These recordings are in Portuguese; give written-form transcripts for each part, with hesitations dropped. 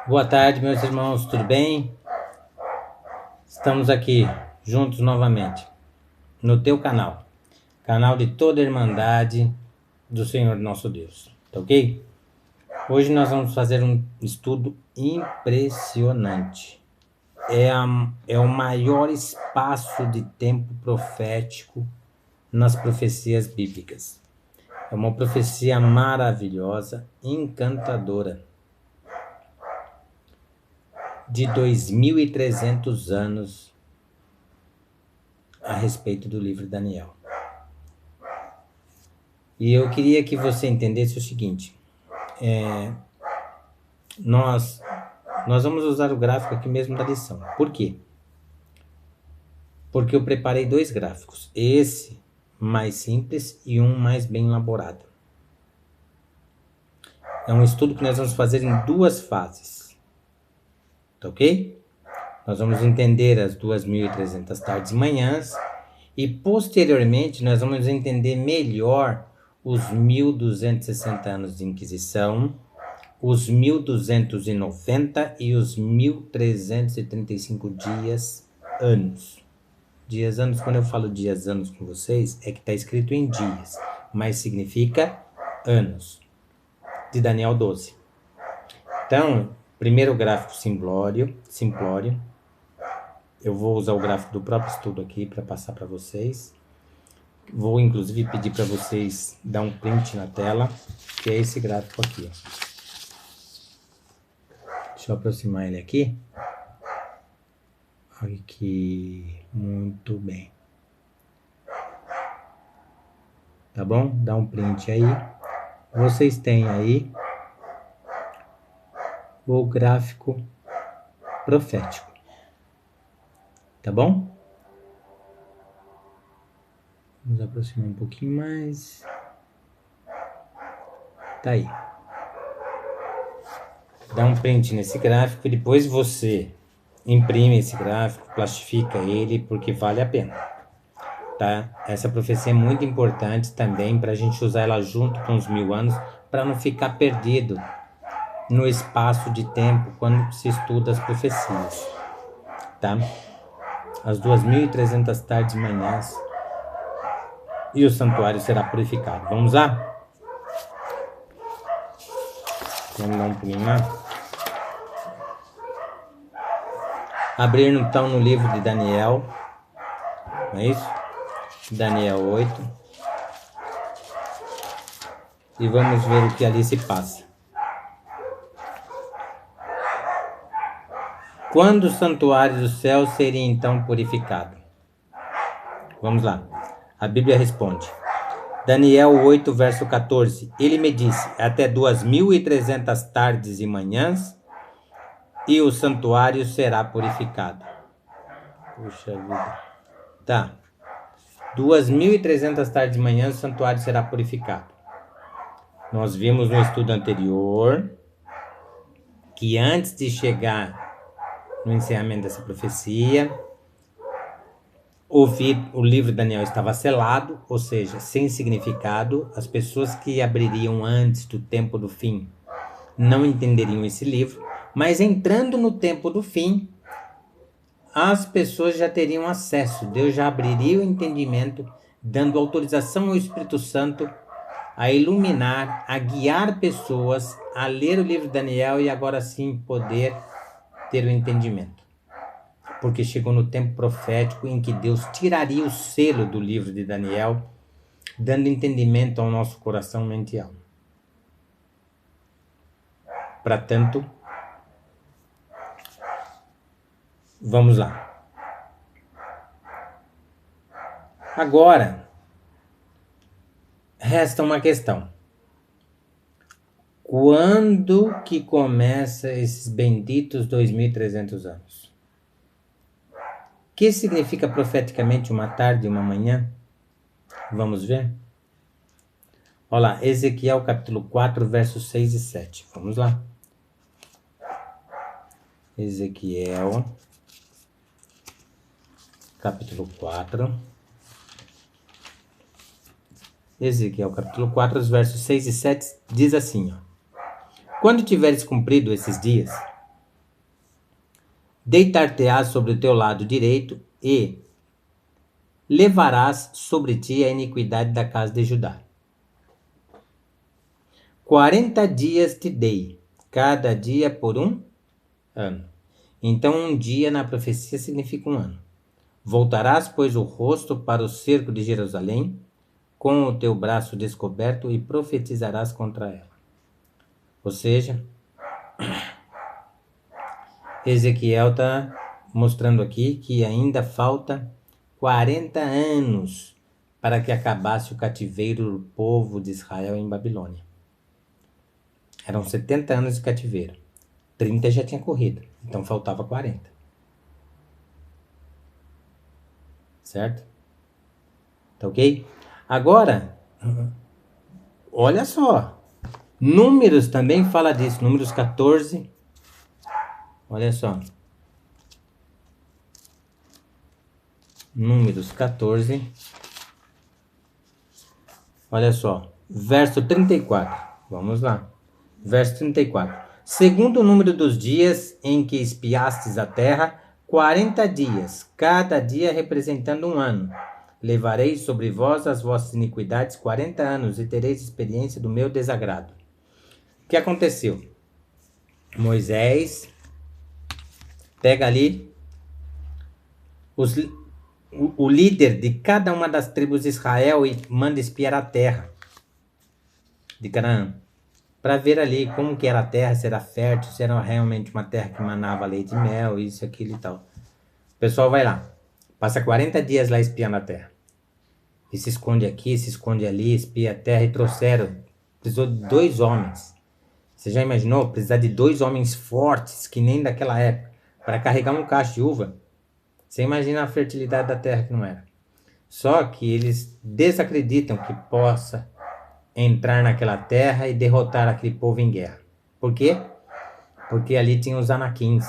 Boa tarde, meus irmãos, tudo bem? Estamos aqui juntos novamente no teu canal, canal de toda a Irmandade do Senhor nosso Deus, tá ok? Hoje nós vamos fazer um estudo impressionante. É o maior espaço de tempo profético nas profecias bíblicas. É uma profecia maravilhosa, encantadora, de 2.300 anos a respeito do livro de Daniel. E eu queria que você entendesse o seguinte: nós vamos usar o gráfico aqui mesmo da lição. Por quê? Porque eu preparei dois gráficos, esse mais simples e um mais bem elaborado. É um estudo que nós vamos fazer em duas fases, tá ok? Nós vamos entender as 2.300 tardes e manhãs e posteriormente nós vamos entender melhor os 1.260 anos de Inquisição, os 1.290 e os 1.335 dias, anos. Dias, anos, quando eu falo dias, anos com vocês, é que está escrito em dias, mas significa anos, de Daniel 12. Então, primeiro gráfico simplório, eu vou usar o gráfico do próprio estudo aqui para passar para vocês. Vou inclusive pedir para vocês dar um print na tela, que é esse gráfico aqui, ó. Deixa eu aproximar ele aqui. Aqui, muito bem. Tá bom? Dá um print aí. Vocês têm aí o gráfico profético. Tá bom? Vamos aproximar um pouquinho mais. Tá aí. Dá um print nesse gráfico e depois você imprime esse gráfico, plastifica ele, porque vale a pena, tá? Essa profecia é muito importante também para a gente usar ela junto com os 1.000 anos, para não ficar perdido no espaço de tempo quando se estuda as profecias, tá? As 2.300 tardes e manhãs e o santuário será purificado. Vamos lá? Vamos dar um pulinho lá. Abrir então no livro de Daniel, não é isso? Daniel 8. E vamos ver o que ali se passa. Quando o santuário do céu seria então purificado? Vamos lá. A Bíblia responde. Daniel 8, verso 14. Ele me disse, até 2.300 tardes e manhãs, e o santuário será purificado. Puxa vida. Tá. 2.300 tardes e manhãs, o santuário será purificado. Nós vimos no estudo anterior que antes de chegar no encerramento dessa profecia, o livro de Daniel estava selado, ou seja, sem significado. As pessoas que abririam antes do tempo do fim não entenderiam esse livro, mas entrando no tempo do fim, as pessoas já teriam acesso. Deus já abriria o entendimento, dando autorização ao Espírito Santo a iluminar, a guiar pessoas a ler o livro de Daniel e agora sim poder ter o entendimento. Porque chegou no tempo profético em que Deus tiraria o selo do livro de Daniel, dando entendimento ao nosso coração, mente e alma. Para tanto, vamos lá. Agora, resta uma questão. Quando que começa esses benditos 2.300 anos? O que significa profeticamente uma tarde e uma manhã? Vamos ver? Olha lá, Ezequiel capítulo 4, versos 6 e 7. Vamos lá. Ezequiel capítulo 4. Ezequiel capítulo 4, os versos 6 e 7 diz assim, ó. Quando tiveres cumprido esses dias, Deitar-te-ás sobre o teu lado direito e levarás sobre ti a iniquidade da casa de Judá. 40 dias te dei, cada dia por um ano. Então, um dia na profecia significa um ano. Voltarás, pois, o rosto para o cerco de Jerusalém, com o teu braço descoberto, e profetizarás contra ela. Ou seja, Ezequiel está mostrando aqui que ainda falta 40 anos para que acabasse o cativeiro do povo de Israel em Babilônia. Eram 70 anos de cativeiro. 30 já tinha corrido, então faltava 40. Certo? Tá ok? Agora, olha só. Números também fala disso. Números 14. Olha só. Números 14. Olha só. Verso 34. Vamos lá. Verso 34. Segundo o número dos dias em que espiastes a terra, 40 dias, cada dia representando um ano. Levarei sobre vós as vossas iniquidades 40 anos e tereis experiência do meu desagrado. O que aconteceu? Moisés pega ali o líder de cada uma das tribos de Israel e manda espiar a terra de Canaã, para ver ali como que era a terra, se era fértil, se era realmente uma terra que manava leite e mel, isso, aquilo e tal. O pessoal vai lá, passa 40 dias lá espiando a terra. E se esconde aqui, se esconde ali, espia a terra, e precisou de 2 homens. Você já imaginou precisar de 2 homens fortes, que nem daquela época, para carregar um cacho de uva? Você imagina a fertilidade da terra que não era. Só que eles desacreditam que possa entrar naquela terra e derrotar aquele povo em guerra. Por quê? Porque ali tinha os anaquins.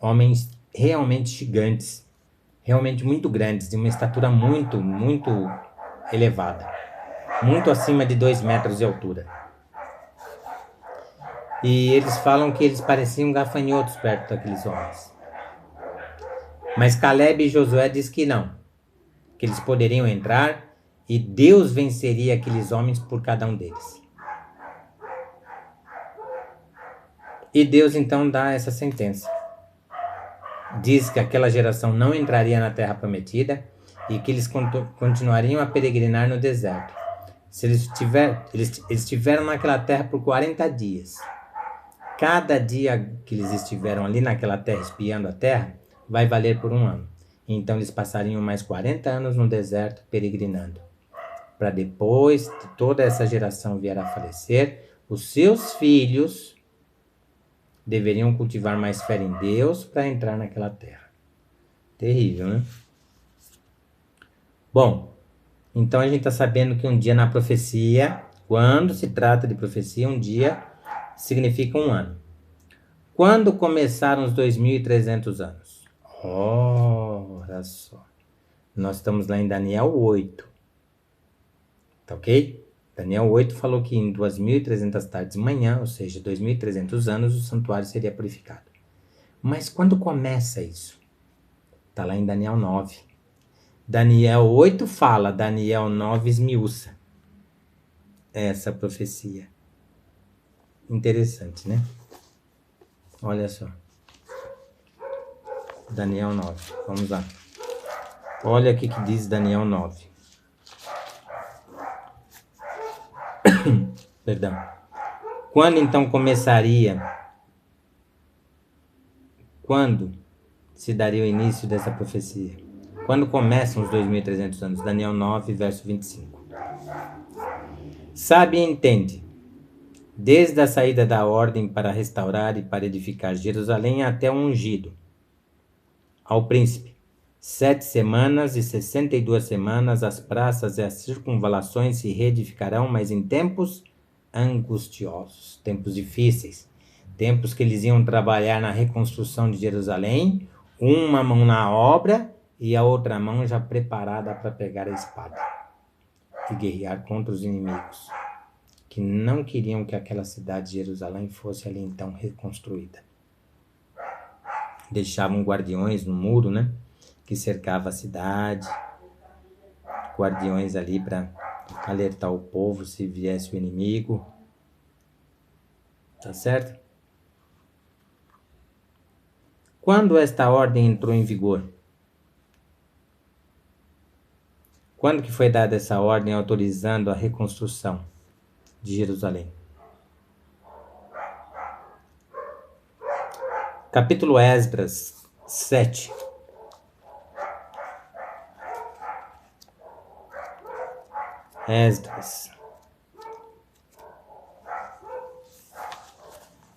Homens realmente gigantes. Realmente muito grandes, de uma estatura muito, muito elevada. Muito acima de 2 metros de altura. E eles falam que eles pareciam gafanhotos perto daqueles homens. Mas Caleb e Josué diz que não. Que eles poderiam entrar e Deus venceria aqueles homens por cada um deles. E Deus então dá essa sentença. Diz que aquela geração não entraria na terra prometida e que eles continuariam a peregrinar no deserto. Se eles estiveram naquela terra por 40 dias. Cada dia que eles estiveram ali naquela terra espiando a terra vai valer por um ano. Então eles passariam mais 40 anos no deserto peregrinando. Para depois de toda essa geração vier a falecer, os seus filhos deveriam cultivar mais fé em Deus para entrar naquela terra. Terrível, né? Bom, então a gente está sabendo que um dia na profecia, quando se trata de profecia, um dia significa um ano. Quando começaram os 2.300 anos? Olha só. Nós estamos lá em Daniel 8. Tá ok? Daniel 8 falou que em 2.300 tardes de manhã, ou seja, 2.300 anos, o santuário seria purificado. Mas quando começa isso? Está lá em Daniel 9. Daniel 8 fala, Daniel 9 esmiuça essa profecia. Interessante, né? Olha só. Daniel 9. Vamos lá. Olha o que diz Daniel 9. Perdão. Quando então começaria? Quando se daria o início dessa profecia? Quando começam os 2.300 anos? Daniel 9, verso 25. Sabe e entende. Desde a saída da ordem para restaurar e para edificar Jerusalém até o ungido. Ao príncipe. 7 semanas e 62 semanas as praças e as circunvalações se reedificarão, mas em tempos angustiosos, tempos difíceis, tempos que eles iam trabalhar na reconstrução de Jerusalém, uma mão na obra e a outra mão já preparada para pegar a espada e guerrear contra os inimigos, que não queriam que aquela cidade de Jerusalém fosse ali então reconstruída. deixavam guardiões no muro, né? Que cercava a cidade. Guardiões ali para alertar o povo se viesse o inimigo. Tá certo? Quando esta ordem entrou em vigor? Quando que foi dada essa ordem autorizando a reconstrução de Jerusalém? Capítulo Esdras 7.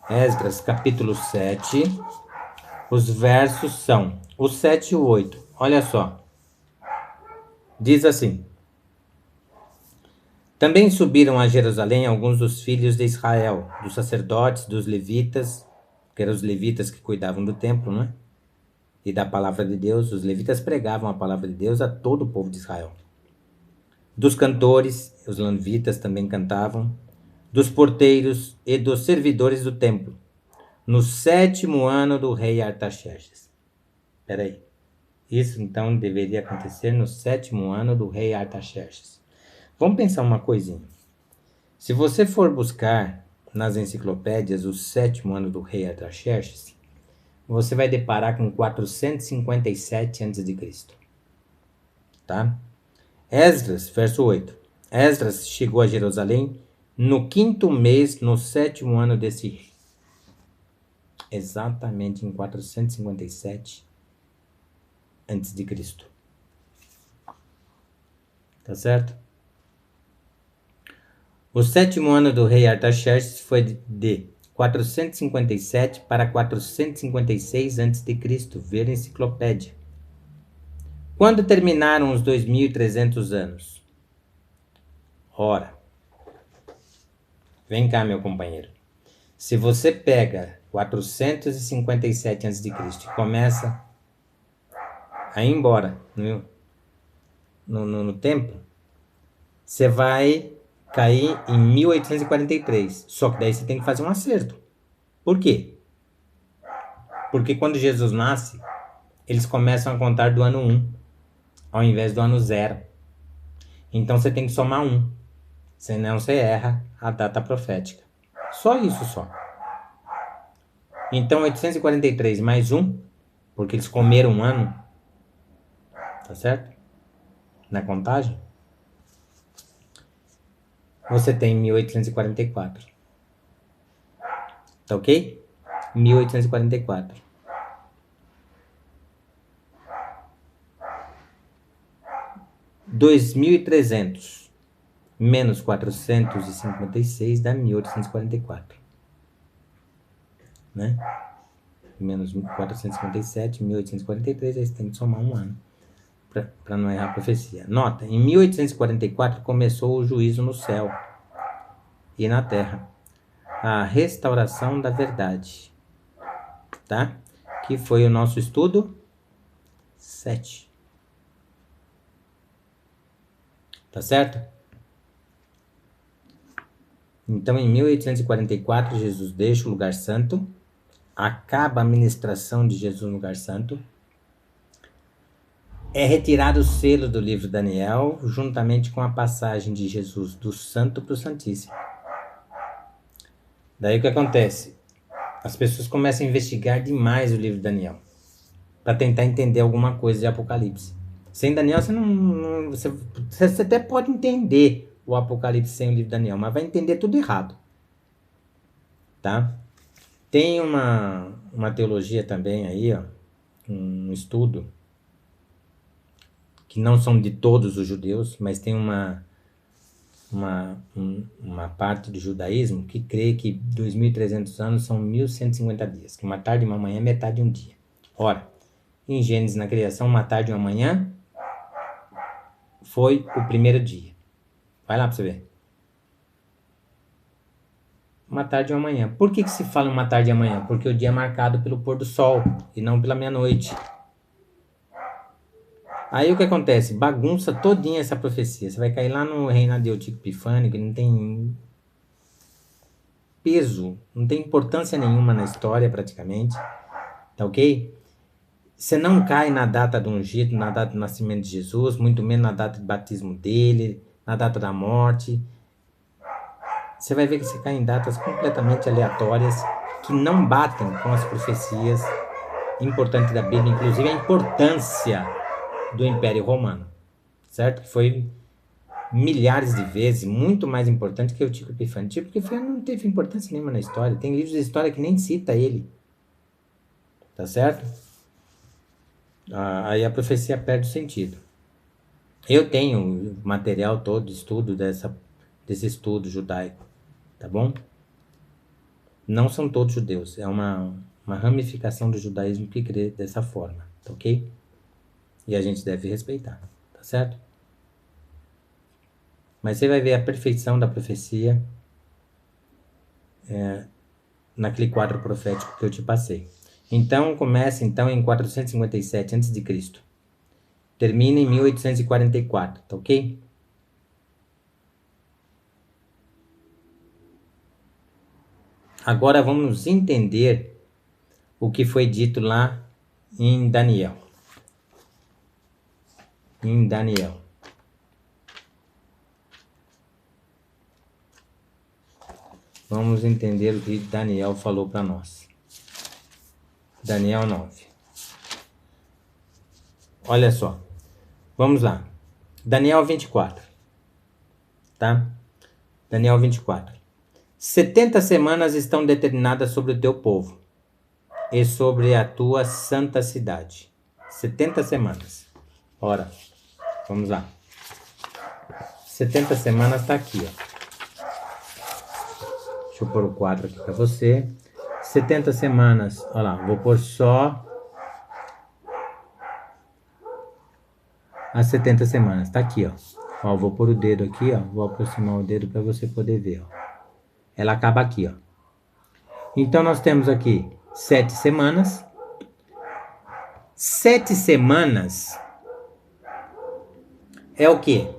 Esdras, capítulo 7. Os versos são o 7 e o 8. Olha só. Diz assim: Também subiram a Jerusalém alguns dos filhos de Israel, dos sacerdotes, dos levitas, que eram os levitas que cuidavam do templo, né? E da palavra de Deus. Os levitas pregavam a palavra de Deus a todo o povo de Israel. Dos cantores, os levitas também cantavam, dos porteiros e dos servidores do templo, no 7º ano do rei Artaxerxes. Espera aí. Isso então deveria acontecer no 7º ano do rei Artaxerxes. Vamos pensar uma coisinha. Se você for buscar nas enciclopédias o 7º ano do rei Artaxerxes, você vai deparar com 457 a.C. Tá? Esdras, verso 8. Esdras chegou a Jerusalém no 5º mês, no 7º ano desse rei. Exatamente em 457 a.C. Tá certo? O 7º ano do rei Artaxerxes foi de 457 para 456 a.C. Ver a enciclopédia. Quando terminaram os 2.300 anos? Ora, vem cá, meu companheiro. Se você pega 457 a.C. e começa a ir embora no templo, você vai cair em 1843. Só que daí você tem que fazer um acerto. Por quê? Porque quando Jesus nasce, eles começam a contar do ano 1, ao invés do ano 0. Então você tem que somar 1. Senão você erra a data profética. Só isso só. Então 843 mais 1, porque eles comeram um ano. Tá certo? Na contagem. Você tem 1844. Tá ok? 1844. 2.300 menos 456 dá 1844. Né? Menos 457, 1843, aí você tem que somar um ano para não errar a profecia. Nota, em 1844 começou o juízo no céu e na terra. A restauração da verdade. Tá? Que foi o nosso estudo 7. Tá certo? Então, em 1844, Jesus deixa o lugar santo, acaba a ministração de Jesus no lugar santo, é retirado o selo do livro de Daniel, juntamente com a passagem de Jesus do santo para o santíssimo. Daí o que acontece? As pessoas começam a investigar demais o livro de Daniel, para tentar entender alguma coisa de Apocalipse. Sem Daniel, você até pode entender o Apocalipse sem o livro de Daniel, mas vai entender tudo errado. Tá? Tem uma teologia também aí, ó, um estudo, que não são de todos os judeus, mas tem uma parte do judaísmo que crê que 2.300 anos são 1.150 dias, que uma tarde e uma manhã é metade de um dia. Ora, em Gênesis, na criação, uma tarde e uma manhã foi o primeiro dia. Vai lá para você ver. Uma tarde e uma manhã. Por que se fala uma tarde e uma manhã? Porque o dia é marcado pelo pôr do sol e não pela meia-noite. Aí o que acontece? Bagunça todinha essa profecia. Você vai cair lá no reinado de Eutico Epifânio, que não tem peso, não tem importância nenhuma na história praticamente. Tá ok? Você não cai na data do ungido, na data do nascimento de Jesus, muito menos na data de batismo dele, na data da morte. Você vai ver que você cai em datas completamente aleatórias, que não batem com as profecias importantes da Bíblia, inclusive a importância do Império Romano, certo? Que foi milhares de vezes muito mais importante que o Tico Epifânio. O Tico Epifânio não teve importância nenhuma na história. Tem livros de história que nem cita ele. Tá certo? Aí a profecia perde o sentido. Eu tenho material todo, estudo desse estudo judaico. Tá bom? Não são todos judeus. É uma ramificação do judaísmo que crê dessa forma. Tá ok? E a gente deve respeitar. Tá certo? Mas você vai ver a perfeição da profecia naquele quadro profético que eu te passei. Então, começa então em 457 a.C. Termina em 1844, tá ok? Agora vamos entender o que foi dito lá em Daniel. Em Daniel. Vamos entender o que Daniel falou para nós. Daniel 9. Olha só. Vamos lá. Daniel 24. Tá? Daniel 24. 70 semanas estão determinadas sobre o teu povo e sobre a tua santa cidade. 70 semanas. Ora, vamos lá. 70 semanas está aqui, ó. Deixa eu pôr o quadro aqui para você. 70 semanas. Olha lá, vou pôr só as 70 semanas. Tá aqui, ó. Ó, vou pôr o dedo aqui, ó. Vou aproximar o dedo para você poder ver, ó. Ela acaba aqui, ó. Então nós temos aqui 7 semanas. 7 semanas é o quê?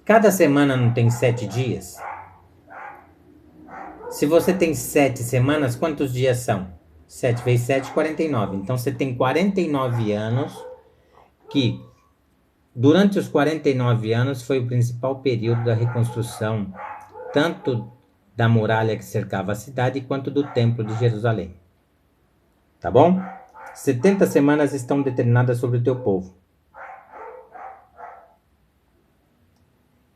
Cada semana não tem 7 dias? Se você tem 7 semanas, quantos dias são? 7 vezes 7, 49. Então você tem 49 anos que, durante os 49 anos, foi o principal período da reconstrução, tanto da muralha que cercava a cidade, quanto do templo de Jerusalém. Tá bom? 70 semanas estão determinadas sobre o teu povo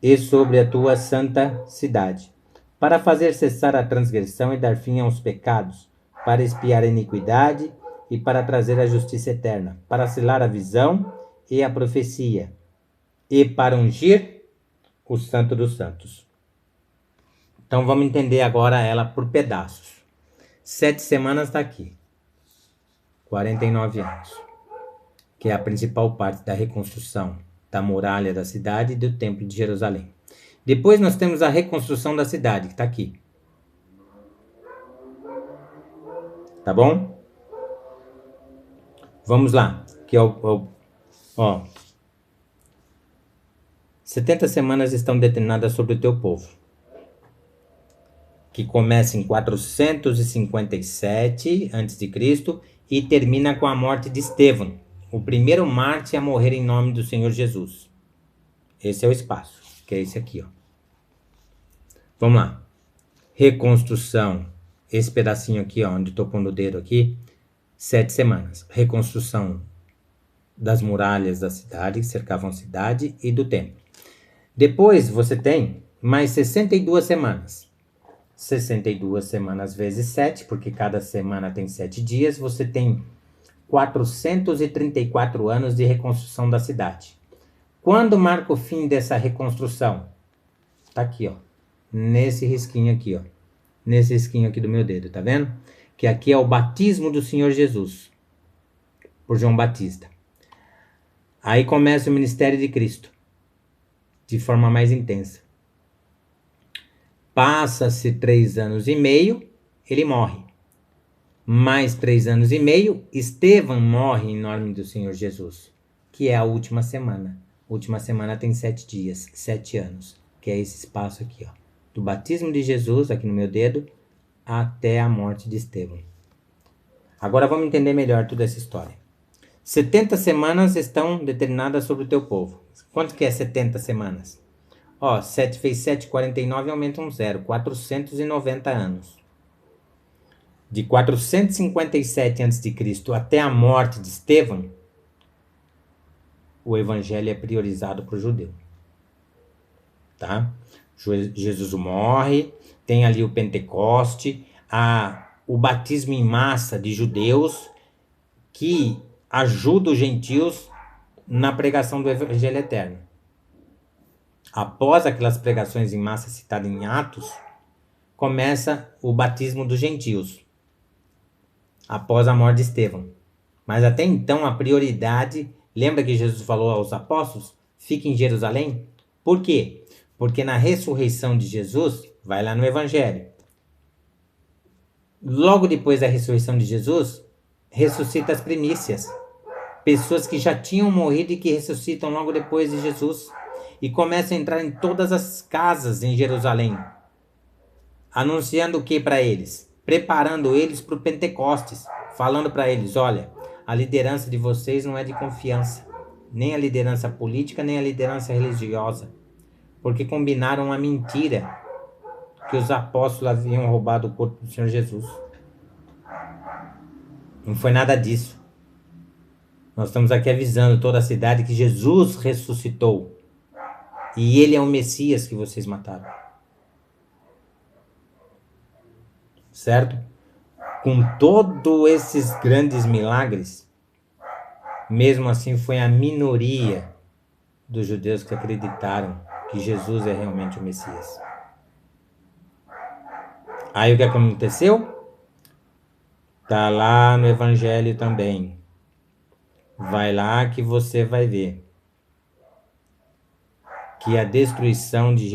e sobre a tua santa cidade, para fazer cessar a transgressão e dar fim aos pecados, para expiar a iniquidade e para trazer a justiça eterna, para selar a visão e a profecia, e para ungir o santo dos santos. Então vamos entender agora ela por pedaços. 7 semanas está aqui. 49 anos. Que é a principal parte da reconstrução da muralha da cidade e do templo de Jerusalém. Depois nós temos a reconstrução da cidade, que está aqui. Tá bom? Vamos lá. Que é ó. 70 semanas estão determinadas sobre o teu povo, que começa em 457 a.C. e termina com a morte de Estevão, o primeiro mártir a morrer em nome do Senhor Jesus. Esse é o espaço, que é esse aqui, ó. Vamos lá. Reconstrução, esse pedacinho aqui, ó, onde estou pondo o dedo aqui, 7 semanas. Reconstrução das muralhas da cidade, que cercavam a cidade, e do templo. Depois você tem mais 62 semanas. 62 semanas vezes 7, porque cada semana tem 7 dias, você tem 434 anos de reconstrução da cidade. Quando marca o fim dessa reconstrução? Tá aqui, ó. Nesse risquinho aqui, ó. Nesse risquinho aqui do meu dedo, tá vendo? Que aqui é o batismo do Senhor Jesus, por João Batista. Aí começa o ministério de Cristo, de forma mais intensa. Passa-se 3 anos e meio, ele morre. Mais 3 anos e meio, Estevão morre em nome do Senhor Jesus, que é a última semana. A última semana tem 7 dias, 7 anos, que é esse espaço aqui, ó. Do batismo de Jesus, aqui no meu dedo, até a morte de Estevão. Agora vamos entender melhor toda essa história. 70 semanas estão determinadas sobre o teu povo. Quanto que é 70 semanas? 7 vezes 7, 49, aumenta um zero. 490 anos. De 457 a.C. até a morte de Estevão, o evangelho é priorizado para o judeu. Tá? Jesus morre, tem ali o Pentecoste, o batismo em massa de judeus que ajuda os gentios na pregação do evangelho eterno. Após aquelas pregações em massa citadas em Atos, começa o batismo dos gentios, após a morte de Estevão. Mas até então a prioridade, lembra que Jesus falou aos apóstolos, fiquem em Jerusalém? Por quê? Porque na ressurreição de Jesus, vai lá no evangelho, logo depois da ressurreição de Jesus, ressuscita as primícias. Pessoas que já tinham morrido e que ressuscitam logo depois de Jesus. E começam a entrar em todas as casas em Jerusalém. Anunciando o que para eles? Preparando eles para o Pentecostes. Falando para eles, olha, a liderança de vocês não é de confiança. Nem a liderança política, nem a liderança religiosa. Porque combinaram a mentira que os apóstolos haviam roubado o corpo do Senhor Jesus. Não foi nada disso. Nós estamos aqui avisando toda a cidade que Jesus ressuscitou. E ele é o Messias que vocês mataram. Certo? Com todos esses grandes milagres, mesmo assim foi a minoria dos judeus que acreditaram que Jesus é realmente o Messias. Aí o que aconteceu? Tá lá no Evangelho também. Vai lá que você vai ver que a destruição de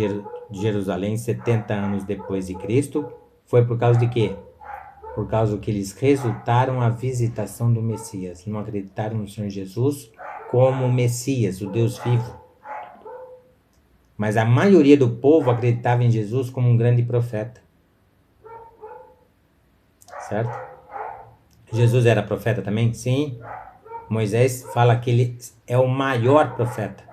Jerusalém 70 anos depois de Cristo foi por causa de quê? Por causa que eles resultaram a visitação do Messias. Não acreditaram no Senhor Jesus como o Messias, o Deus vivo. Mas a maioria do povo acreditava em Jesus como um grande profeta. Certo? Jesus era profeta também? Sim. Moisés fala que ele é o maior profeta.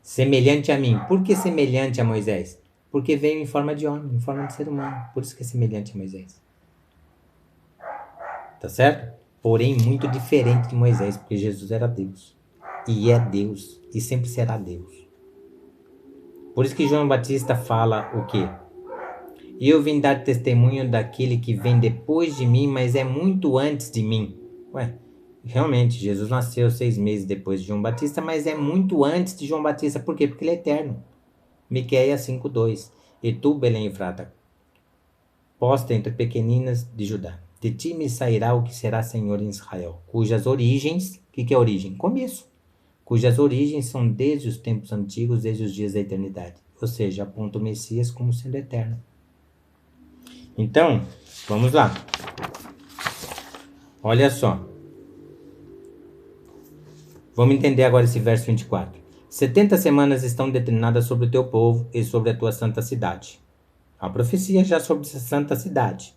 Semelhante a mim. Por que semelhante a Moisés? Porque veio em forma de homem, em forma de ser humano. Por isso que é semelhante a Moisés. Tá certo? Porém, muito diferente de Moisés, porque Jesus era Deus. E é Deus. E sempre será Deus. Por isso que João Batista fala o quê? Eu vim dar testemunho daquele que vem depois de mim, mas é muito antes de mim. Realmente, Jesus nasceu 6 meses depois de João Batista, mas é muito antes de João Batista. Por quê? Porque ele é eterno. Miqueias 5:2. E tu, Belém Efrata, posta entre pequeninas de Judá, de ti me sairá o que será Senhor em Israel, cujas origens, o que é origem? Começo. Cujas origens são desde os tempos antigos, desde os dias da eternidade. Ou seja, aponta o Messias como sendo eterno. Então, vamos lá. Olha só. Vamos entender agora esse verso 24. 70 semanas estão determinadas sobre o teu povo e sobre a tua santa cidade. A profecia já sobre essa santa cidade.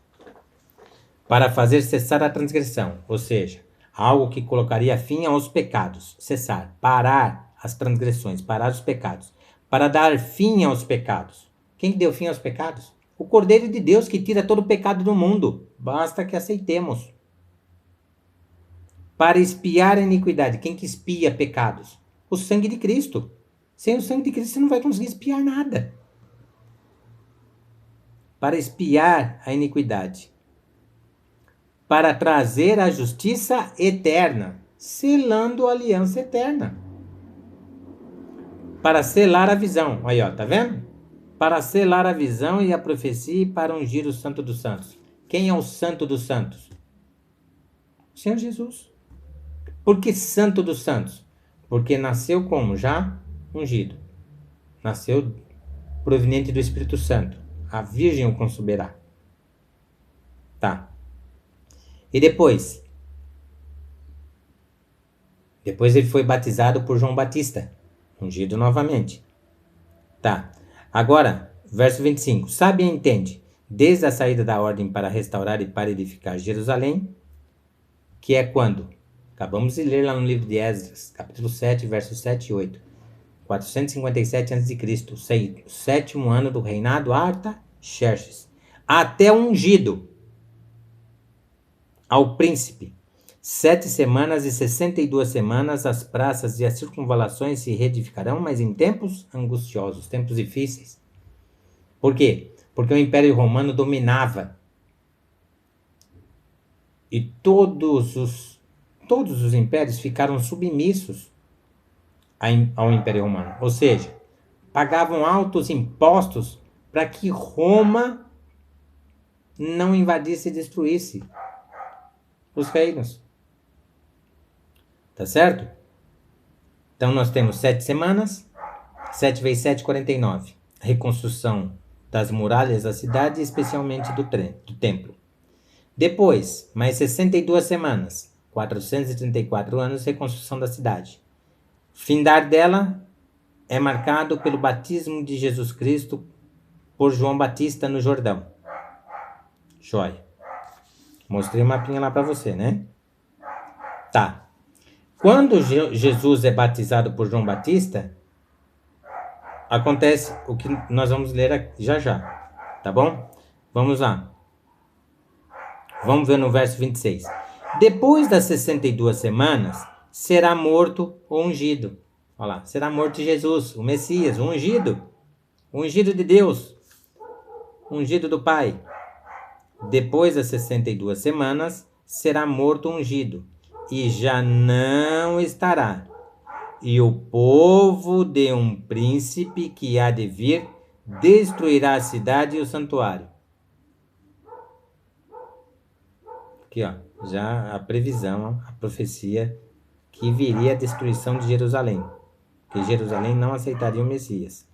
Para fazer cessar a transgressão, ou seja, algo que colocaria fim aos pecados. Cessar, parar as transgressões, parar os pecados. Para dar fim aos pecados. Quem deu fim aos pecados? O Cordeiro de Deus que tira todo o pecado do mundo. Basta que aceitemos. Para expiar a iniquidade. Quem que expia pecados? O sangue de Cristo. Sem o sangue de Cristo você não vai conseguir expiar nada. Para expiar a iniquidade. Para trazer a justiça eterna. Selando a aliança eterna. Para selar a visão. Aí, ó, tá vendo? Para selar a visão e a profecia e para ungir o Santo dos Santos. Quem é o Santo dos Santos? O Senhor Jesus. Por que Santo dos Santos? Porque nasceu como? Já ungido. Nasceu proveniente do Espírito Santo. A Virgem o conceberá. Tá. E depois? Depois ele foi batizado por João Batista. Ungido novamente. Tá. Agora, verso 25. Sabe e entende. Desde a saída da ordem para restaurar e para edificar Jerusalém, que é quando? Acabamos de ler lá no livro de Esdras, capítulo 7, versos 7 e 8. 457 a.C., o 7º ano do reinado Artaxerxes. Até ungido ao príncipe. 7 semanas e 62 semanas as praças e as circunvalações se reedificarão, mas em tempos angustiosos, tempos difíceis. Por quê? Porque o Império Romano dominava. E todos os impérios ficaram submissos ao Império Romano. Ou seja, pagavam altos impostos para que Roma não invadisse e destruísse os reinos. Tá certo? Então nós temos 7 semanas, 7 vezes 7, 49. A reconstrução das muralhas da cidade, especialmente do templo. Depois, mais 62 semanas, 434 anos, reconstrução da cidade. Findar dela é marcado pelo batismo de Jesus Cristo por João Batista no Jordão. Joia. Mostrei o mapinha lá para você, né? Tá. Quando Jesus é batizado por João Batista, acontece o que nós vamos ler já já, tá bom? Vamos lá. Vamos ver no verso 26. Depois das 62 semanas, será morto o ungido. Olha lá, será morto Jesus, o Messias, o ungido de Deus, ungido do Pai. Depois das 62 semanas, será morto o ungido, e já não estará. E o povo de um príncipe que há de vir destruirá a cidade e o santuário. Aqui, ó, já a previsão, a profecia que viria a destruição de Jerusalém. Que Jerusalém não aceitaria o Messias.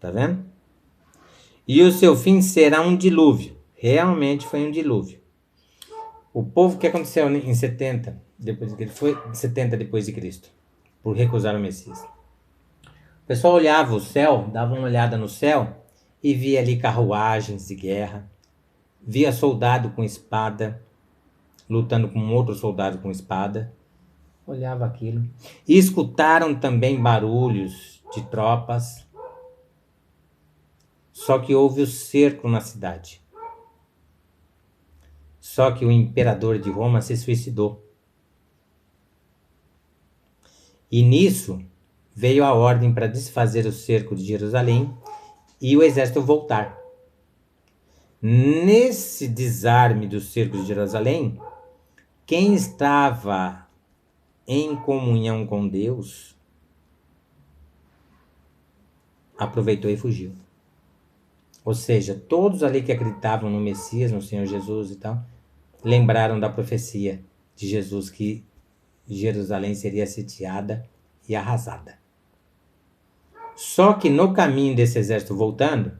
Tá vendo? E o seu fim será um dilúvio. Realmente foi um dilúvio. O povo, que aconteceu em 70 depois de Cristo, foi 70 depois de Cristo, por recusar o Messias. O pessoal olhava o céu, dava uma olhada no céu e via ali carruagens de guerra, via soldado com espada lutando com outro soldado com espada. Olhava aquilo. E escutaram também barulhos de tropas. Só que houve o cerco na cidade. Só que o imperador de Roma se suicidou. E nisso veio a ordem para desfazer o cerco de Jerusalém e o exército voltar. Nesse desarme do cerco de Jerusalém, quem estava em comunhão com Deus aproveitou e fugiu. Ou seja, todos ali que acreditavam no Messias, no Senhor Jesus e tal, lembraram da profecia de Jesus que Jerusalém seria sitiada e arrasada. Só que no caminho desse exército voltando,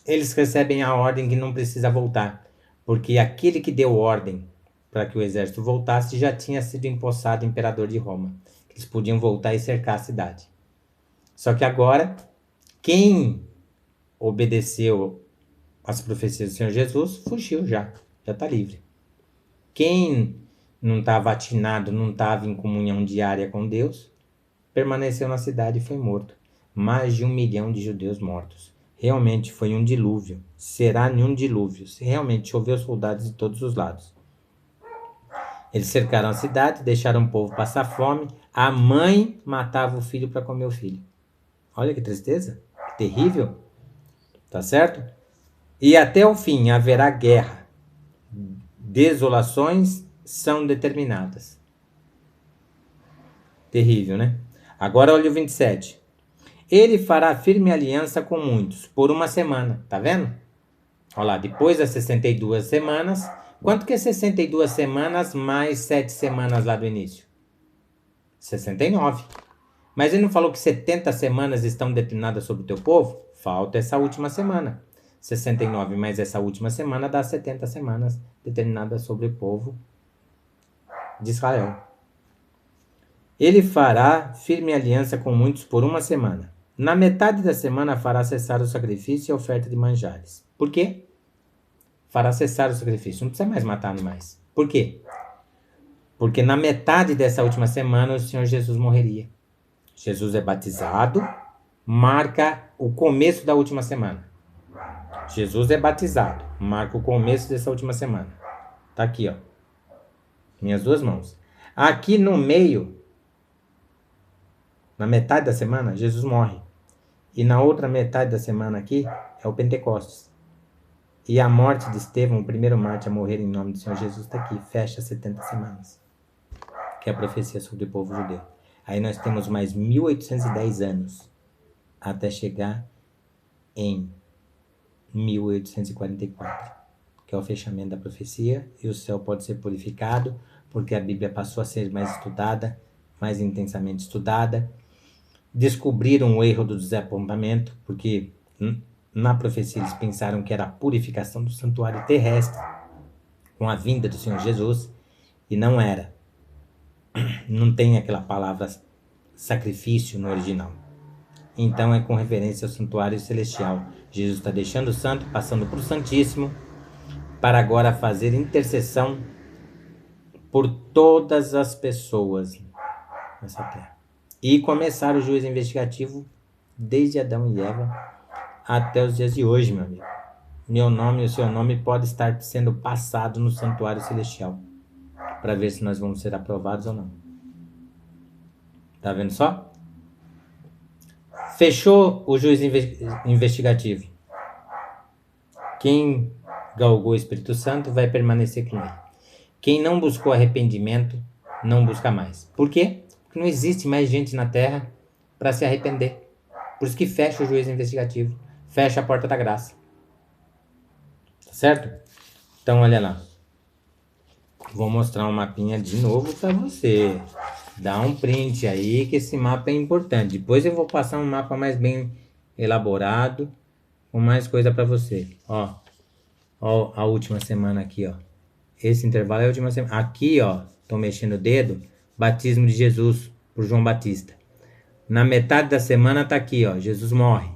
eles recebem a ordem que não precisa voltar, porque aquele que deu ordem para que o exército voltasse já tinha sido empossado imperador de Roma. Eles podiam voltar e cercar a cidade. Só que agora, quem obedeceu às profecias do Senhor Jesus, fugiu já está livre. Quem não estava atinado, não estava em comunhão diária com Deus, permaneceu na cidade e foi morto. Mais de 1 milhão de judeus mortos. Realmente foi um dilúvio. Será um dilúvio. Realmente choveu soldados de todos os lados. Eles cercaram a cidade, deixaram o povo passar fome. A mãe matava o filho para comer o filho. Olha que tristeza, que terrível. Tá certo? E até o fim haverá guerra. Desolações são determinadas. Terrível, né? Agora olha o 27. Ele fará firme aliança com muitos por 1 semana. Tá vendo? Olha lá, depois das 62 semanas. Quanto que é 62 semanas mais 7 semanas lá do início? 69. Mas ele não falou que 70 semanas estão determinadas sobre o teu povo? Falta essa última semana. 69 mais essa última semana dá 70 semanas determinadas sobre o povo de Israel. Ele fará firme aliança com muitos por 1 semana. Na metade da semana fará cessar o sacrifício e a oferta de manjares. Por quê? fará cessar o sacrifício. Não precisa mais matar animais. Por quê? Porque na metade dessa última semana o Senhor Jesus morreria. Jesus é batizado, marca o começo da última semana. Jesus é batizado, marca o começo dessa última semana. Tá aqui, ó. Minhas duas mãos. Aqui no meio, na metade da semana, Jesus morre. E na outra metade da semana aqui é o Pentecostes. E a morte de Estevão, o primeiro mártir a morrer em nome do Senhor Jesus, está aqui. Fecha 70 semanas. Que é a profecia sobre o povo judeu. Aí nós temos mais 1810 anos até chegar em 1844, que é o fechamento da profecia, e o céu pode ser purificado, porque a Bíblia passou a ser mais estudada, mais intensamente estudada. Descobriram o erro do desapontamento, porque na profecia eles pensaram que era a purificação do santuário terrestre com a vinda do Senhor Jesus, e não era. Não tem aquela palavra sacrifício no original. Então é com referência ao santuário celestial. Jesus está deixando o santo, passando para o santíssimo, para agora fazer intercessão por todas as pessoas nessa terra. E começar o juízo investigativo desde Adão e Eva até os dias de hoje, meu amigo. Meu nome e o seu nome pode estar sendo passado no santuário celestial, para ver se nós vamos ser aprovados ou não. Tá vendo só? Fechou o juízo investigativo. Quem galgou o Espírito Santo vai permanecer com ele. Quem não buscou arrependimento, não busca mais. Por quê? Porque não existe mais gente na terra para se arrepender. Por isso que fecha o juízo investigativo. Fecha a porta da graça. Tá certo? Então, olha lá. Vou mostrar um mapinha de novo para você. Dá um print aí que esse mapa é importante. Depois eu vou passar um mapa mais bem elaborado, com mais coisa para você. Ó a última semana aqui, ó. Esse intervalo é a última semana. Aqui, ó, tô mexendo o dedo, batismo de Jesus por João Batista. Na metade da semana tá aqui, ó, Jesus morre.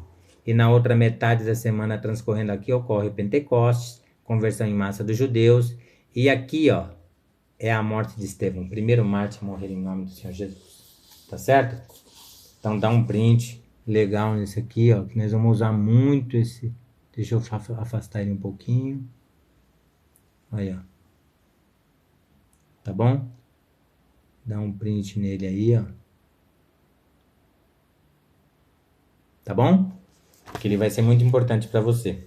E na outra metade da semana transcorrendo aqui ocorre o Pentecostes, conversão em massa dos judeus. E aqui, ó, é a morte de Estevão, o primeiro mártir a morrer em nome do Senhor Jesus. Tá certo? Então dá um print legal nesse aqui, ó, que nós vamos usar muito esse. Deixa eu afastar ele um pouquinho. Aí, ó. Tá bom? Dá um print nele aí, ó. Tá bom? Porque ele vai ser muito importante para você.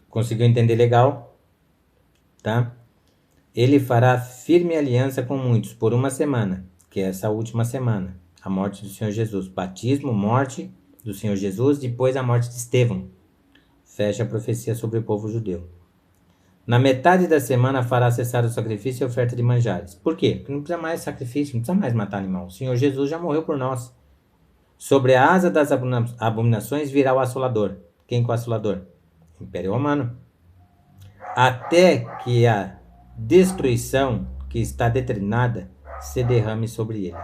Conseguiu entender legal? Tá? Ele fará firme aliança com muitos por uma semana, que é essa última semana. A morte do Senhor Jesus. Batismo, morte do Senhor Jesus, depois a morte de Estevão. Fecha a profecia sobre o povo judeu. Na metade da semana fará cessar o sacrifício e a oferta de manjares. Por quê? Porque não precisa mais sacrifício, não precisa mais matar animal. O Senhor Jesus já morreu por nós. Sobre a asa das abominações virá o assolador. Quem que é o assolador? O Império Romano. Até que a destruição que está determinada se derrame sobre ele.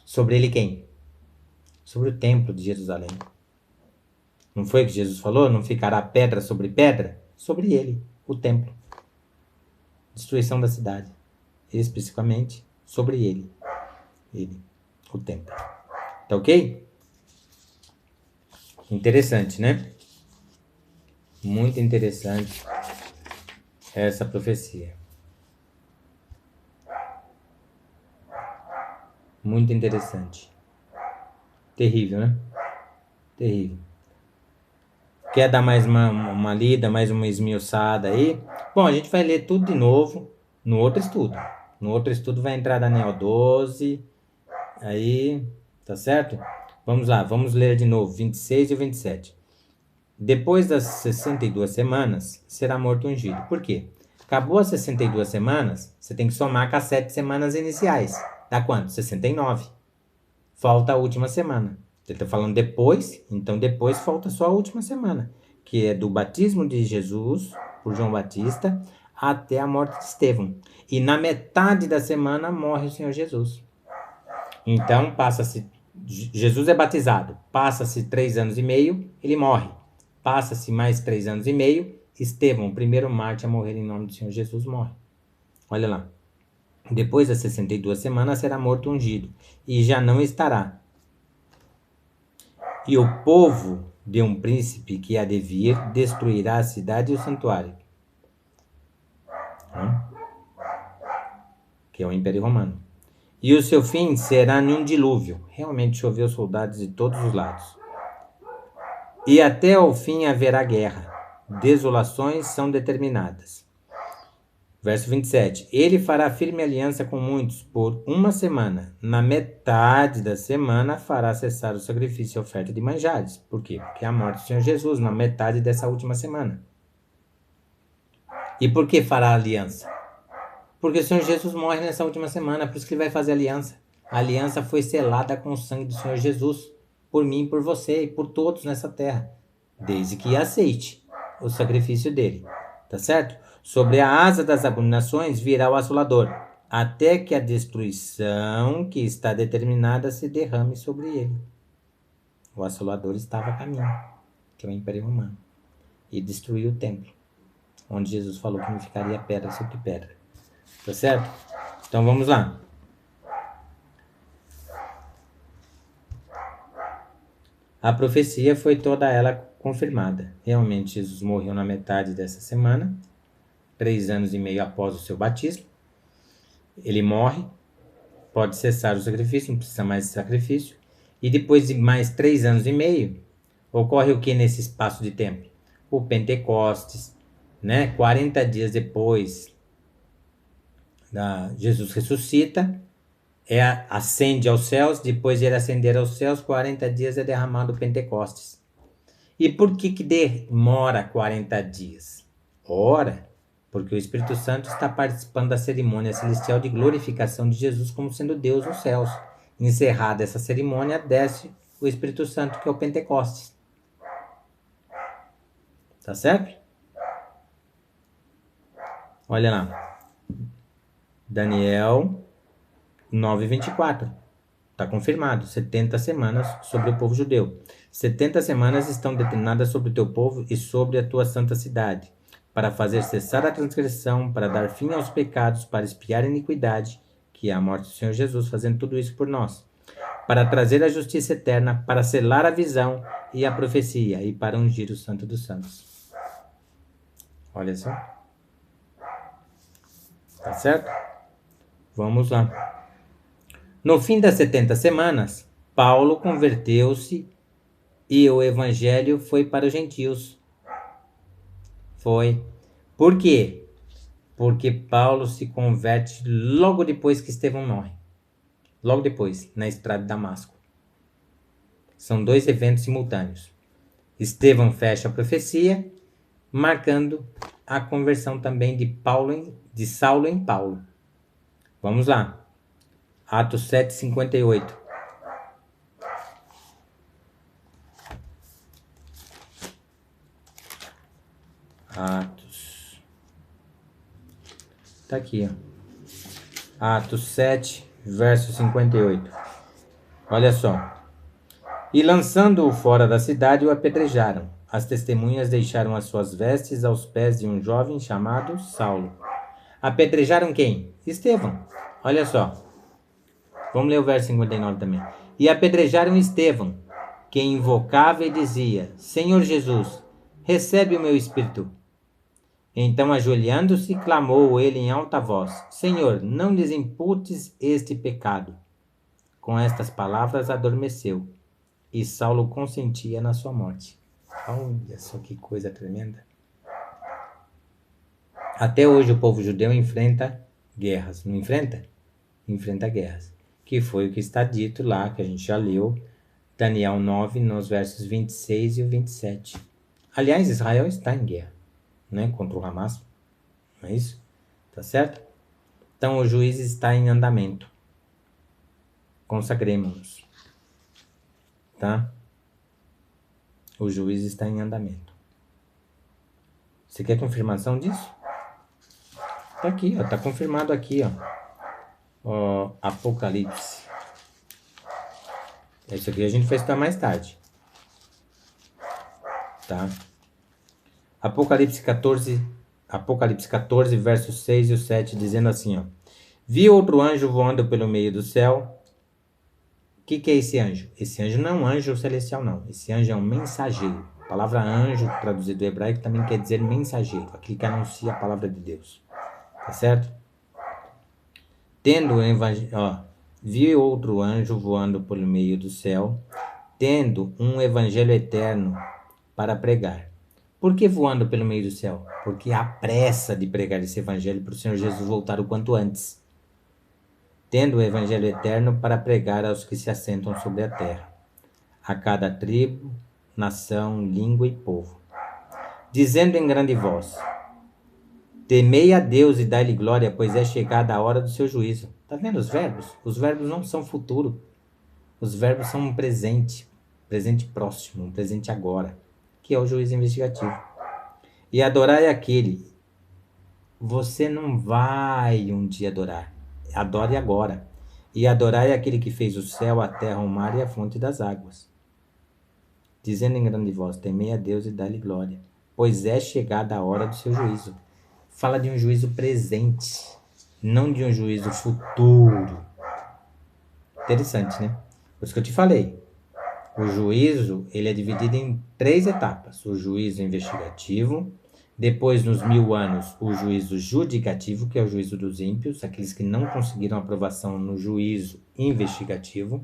Sobre ele quem? Sobre o templo de Jerusalém. Não foi o que Jesus falou? Não ficará pedra sobre pedra? Sobre ele, o templo. Destruição da cidade. Especificamente sobre ele. Ele, o templo. Tá ok? Interessante, né? Muito interessante essa profecia. Muito interessante. Terrível, né? Terrível. Quer dar mais uma lida, mais uma esmiuçada aí? Bom, a gente vai ler tudo de novo no outro estudo. No outro estudo vai entrar Daniel 12. Aí, tá certo? Vamos lá, vamos ler de novo 26 e 27. Depois das 62 semanas, será morto ungido. Por quê? Acabou as 62 semanas, você tem que somar com as 7 semanas iniciais. Dá quanto? 69. Falta a última semana. Você está falando depois, então depois falta só a última semana, que é do batismo de Jesus por João Batista até a morte de Estevão. E na metade da semana morre o Senhor Jesus. Então passa-se Jesus é batizado, passa-se 3 anos e meio, ele morre. Passa-se mais 3 anos e meio, Estevão, o primeiro mártir a morrer em nome do Senhor Jesus, morre. Olha lá. Depois das 62 semanas será morto ungido, e já não estará. E o povo de um príncipe que há de vir destruirá a cidade e o santuário, que é o Império Romano. E o seu fim será num dilúvio. Realmente choveu soldados de todos os lados. E até o fim haverá guerra. Desolações são determinadas. Verso 27. Ele fará firme aliança com muitos por 1 semana. Na metade da semana fará cessar o sacrifício e a oferta de manjares. Por quê? Porque é a morte do Senhor Jesus na metade dessa última semana. E por que fará aliança? Porque o Senhor Jesus morre nessa última semana, por isso que ele vai fazer aliança. A aliança foi selada com o sangue do Senhor Jesus, por mim, por você e por todos nessa terra, desde que aceite o sacrifício dele. Tá certo? Sobre a asa das abominações virá o assolador, até que a destruição que está determinada se derrame sobre ele. O assolador estava a caminho, que é o Império Romano, e destruiu o templo, onde Jesus falou que não ficaria pedra sobre pedra. Tá certo? Então vamos lá. A profecia foi toda ela confirmada. Realmente Jesus morreu na metade dessa semana, 3 anos e meio após o seu batismo. Ele morre, pode cessar o sacrifício, não precisa mais de sacrifício. E depois de mais 3 anos e meio, ocorre o que nesse espaço de tempo? O Pentecostes, né? 40 dias depois, Jesus ressuscita, ascende aos céus, depois de ele ascender aos céus, 40 dias é derramado o Pentecostes. E por que demora 40 dias? Ora, porque o Espírito Santo está participando da cerimônia celestial de glorificação de Jesus como sendo Deus nos céus. Encerrada essa cerimônia, desce o Espírito Santo, que é o Pentecostes. Tá certo? Olha lá. Daniel 9:24. Está confirmado. 70 semanas sobre o povo judeu. 70 semanas estão determinadas sobre o teu povo e sobre a tua santa cidade, para fazer cessar a transgressão, para dar fim aos pecados, para expiar a iniquidade, que é a morte do Senhor Jesus, fazendo tudo isso por nós, para trazer a justiça eterna, para selar a visão e a profecia, e para ungir o Santo dos Santos. Olha só. Tá certo? Vamos lá. No fim das 70 semanas, Paulo converteu-se e o evangelho foi para os gentios. Foi. Por quê? Porque Paulo se converte logo depois que Estevão morre. Logo depois, na estrada de Damasco. São 2 eventos simultâneos. Estevão fecha a profecia, marcando a conversão também de Saulo em Paulo. Vamos lá. Atos 7:58. Atos. Tá aqui, ó. Atos 7, verso 58. Olha só. E lançando-o fora da cidade, o apedrejaram. As testemunhas deixaram as suas vestes aos pés de um jovem chamado Saulo. Apedrejaram quem? Estevão. Olha só. Vamos ler o verso 59 também. E apedrejaram Estevão, que invocava e dizia: Senhor Jesus, recebe o meu espírito. Então, ajoelhando-se, clamou ele em alta voz: Senhor, não lhes imputes este pecado. Com estas palavras adormeceu, e Saulo consentia na sua morte. Olha só que coisa tremenda. Até hoje o povo judeu enfrenta guerras, não enfrenta? Enfrenta guerras. Que foi o que está dito lá, que a gente já leu, Daniel 9, nos versos 26 e 27. Aliás, Israel está em guerra, né, contra o Hamas, não é isso? Tá certo? Então o juiz está em andamento. Consagremos-nos. Tá? O juiz está em andamento. Você quer confirmação disso? Tá aqui, ó, tá confirmado aqui, ó. Apocalipse. Isso aqui a gente vai estudar mais tarde. Tá? Apocalipse 14, versos 6 e 7, dizendo assim, ó. Vi outro anjo voando pelo meio do céu. O que é esse anjo? Esse anjo não é um anjo celestial, não. Esse anjo é um mensageiro. A palavra anjo, traduzido do hebraico, também quer dizer mensageiro. Aquele que anuncia a palavra de Deus. Tá certo? Vi outro anjo voando pelo meio do céu, tendo um evangelho eterno para pregar. Por que voando pelo meio do céu? Porque há pressa de pregar esse evangelho para o Senhor Jesus voltar o quanto antes. Tendo o evangelho eterno para pregar aos que se assentam sobre a terra, a cada tribo, nação, língua e povo. Dizendo em grande voz: temei a Deus e dai-lhe glória, pois é chegada a hora do seu juízo. Tá vendo os verbos? Os verbos não são futuro. Os verbos são um presente próximo, um presente agora, que é o juízo investigativo. E adorai aquele. Você não vai um dia adorar. Adore agora. E adorai aquele que fez o céu, a terra, o mar e a fonte das águas. Dizendo em grande voz: temei a Deus e dai-lhe glória, pois é chegada a hora do seu juízo. Fala de um juízo presente, não de um juízo futuro. Interessante, né? Por isso que eu te falei. O juízo, ele é dividido em 3 etapas. O juízo investigativo, depois nos 1000 anos, o juízo judicativo, que é o juízo dos ímpios, aqueles que não conseguiram aprovação no juízo investigativo.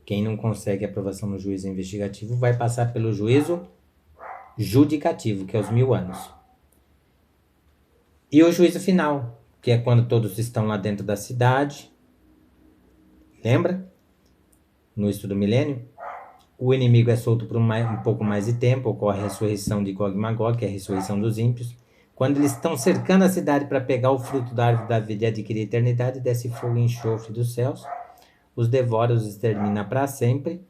Quem não consegue aprovação no juízo investigativo vai passar pelo juízo judicativo, que é os 1000 anos. E o juízo final, que é quando todos estão lá dentro da cidade. Lembra? No estudo milênio. O inimigo é solto por um pouco mais de tempo, ocorre a ressurreição de Gog e Magog, que é a ressurreição dos ímpios. Quando eles estão cercando a cidade para pegar o fruto da árvore da vida e adquirir a eternidade, desce fogo e enxofre dos céus, os devora, os extermina para sempre.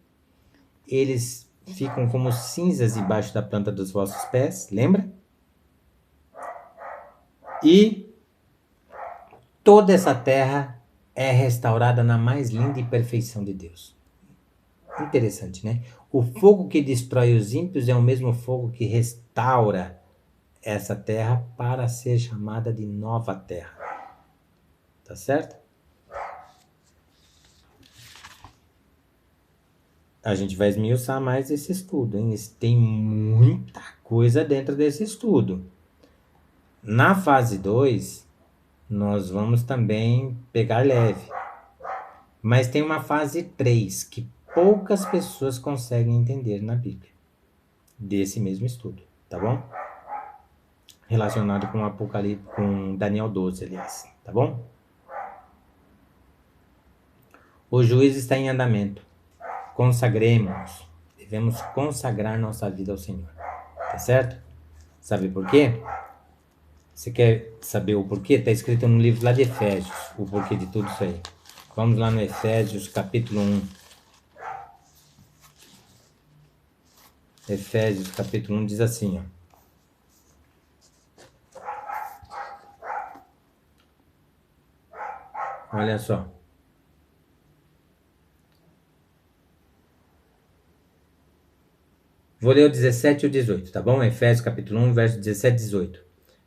Eles ficam como cinzas debaixo da planta dos vossos pés, lembra? E toda essa terra é restaurada na mais linda e perfeição de Deus. Interessante, né? O fogo que destrói os ímpios é o mesmo fogo que restaura essa terra para ser chamada de nova terra. Tá certo? A gente vai esmiuçar mais esse estudo, hein? Tem muita coisa dentro desse estudo. Na fase 2, nós vamos também pegar leve. Mas tem uma fase 3 que poucas pessoas conseguem entender na Bíblia. Desse mesmo estudo, tá bom? Relacionado com Apocalipse, com Daniel 12, aliás, tá bom? O juízo está em andamento. Consagremos-nos. Devemos consagrar nossa vida ao Senhor. Tá certo? Sabe por quê? Você quer saber o porquê? Está escrito no livro lá de Efésios, o porquê de tudo isso aí. Vamos lá no Efésios, capítulo 1. Efésios, capítulo 1, diz assim, ó. Olha só. Vou ler o 17 e o 18, tá bom? Efésios, capítulo 1, verso 17 e 18.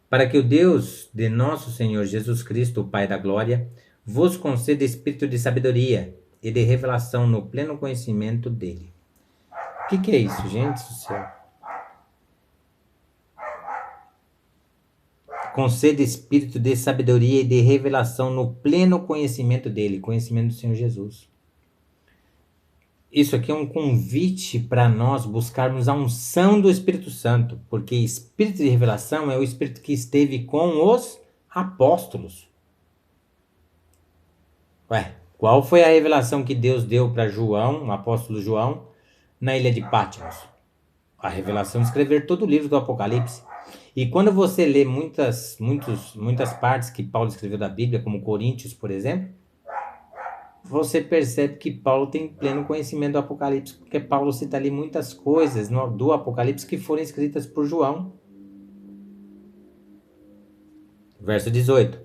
Para que o Deus de nosso Senhor Jesus Cristo, o Pai da Glória, vos conceda espírito de sabedoria e de revelação no pleno conhecimento dele. O que é isso, gente do céu? Conceda espírito de sabedoria e de revelação no pleno conhecimento dele, conhecimento do Senhor Jesus. Isso aqui é um convite para nós buscarmos a unção do Espírito Santo, porque espírito de revelação é o espírito que esteve com os apóstolos. Ué, qual foi a revelação que Deus deu para João, o apóstolo João, na ilha de Patmos? A revelação de escrever todo o livro do Apocalipse. E quando você lê muitas partes que Paulo escreveu da Bíblia, como Coríntios, por exemplo, você percebe que Paulo tem pleno conhecimento do Apocalipse, porque Paulo cita ali muitas coisas do Apocalipse que foram escritas por João. Verso 18.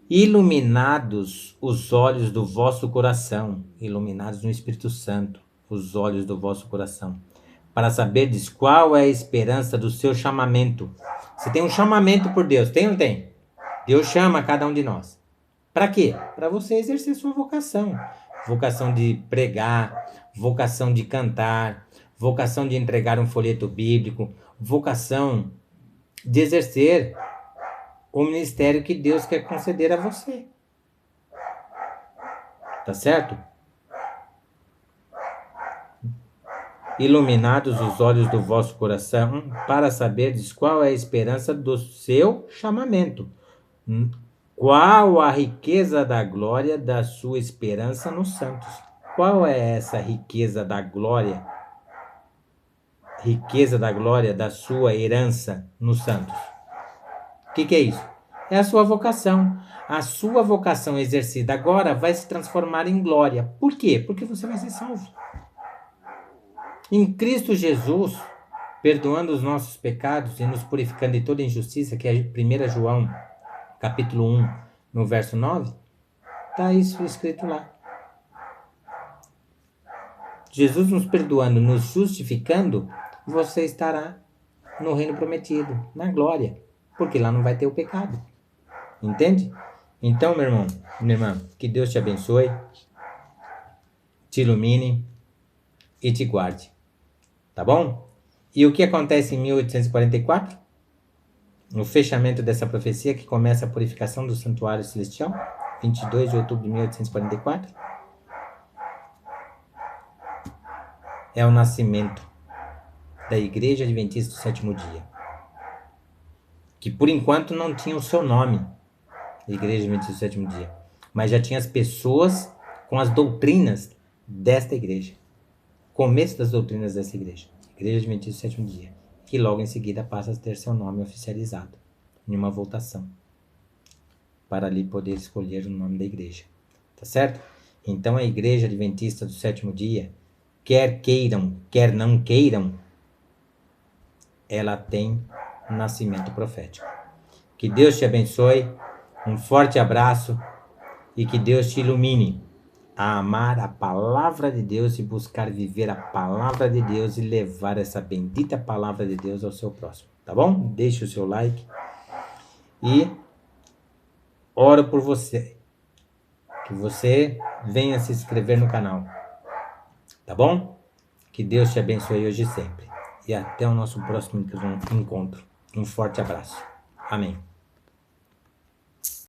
Iluminados os olhos do vosso coração, iluminados no Espírito Santo, os olhos do vosso coração, para saberdes qual é a esperança do seu chamamento. Você tem um chamamento por Deus, tem ou não tem? Deus chama cada um de nós. Para quê? Para você exercer sua vocação. Vocação de pregar, vocação de cantar, vocação de entregar um folheto bíblico, vocação de exercer o ministério que Deus quer conceder a você. Tá certo? Iluminados os olhos do vosso coração, para saberdes qual é a esperança do seu chamamento. Qual a riqueza da glória da sua esperança nos santos? Qual é essa riqueza da glória? Riqueza da glória da sua herança nos santos. O que é isso? É a sua vocação. A sua vocação exercida agora vai se transformar em glória. Por quê? Porque você vai ser salvo. Em Cristo Jesus, perdoando os nossos pecados e nos purificando de toda injustiça, que é 1 João, capítulo 1, no verso 9, está isso escrito lá. Jesus nos perdoando, nos justificando, você estará no reino prometido, na glória, porque lá não vai ter o pecado. Entende? Então, meu irmão, minha irmã, que Deus te abençoe, te ilumine e te guarde. Tá bom? E o que acontece em 1844? No fechamento dessa profecia, que começa a purificação do santuário celestial, 22 de outubro de 1844, é o nascimento da Igreja Adventista do Sétimo Dia, que por enquanto não tinha o seu nome, Igreja Adventista do Sétimo Dia, mas já tinha as pessoas com as doutrinas desta igreja, começo das doutrinas dessa igreja, Igreja Adventista do Sétimo Dia, que logo em seguida passa a ter seu nome oficializado em uma votação, para ali poder escolher o nome da igreja, tá certo? Então a Igreja Adventista do Sétimo Dia, quer queiram, quer não queiram, ela tem nascimento profético. Que Deus te abençoe, um forte abraço e que Deus te ilumine a amar a palavra de Deus e buscar viver a palavra de Deus e levar essa bendita palavra de Deus ao seu próximo, tá bom? Deixe o seu like e oro por você, que você venha se inscrever no canal, tá bom? Que Deus te abençoe hoje e sempre. E até o nosso próximo encontro. Um forte abraço. Amém.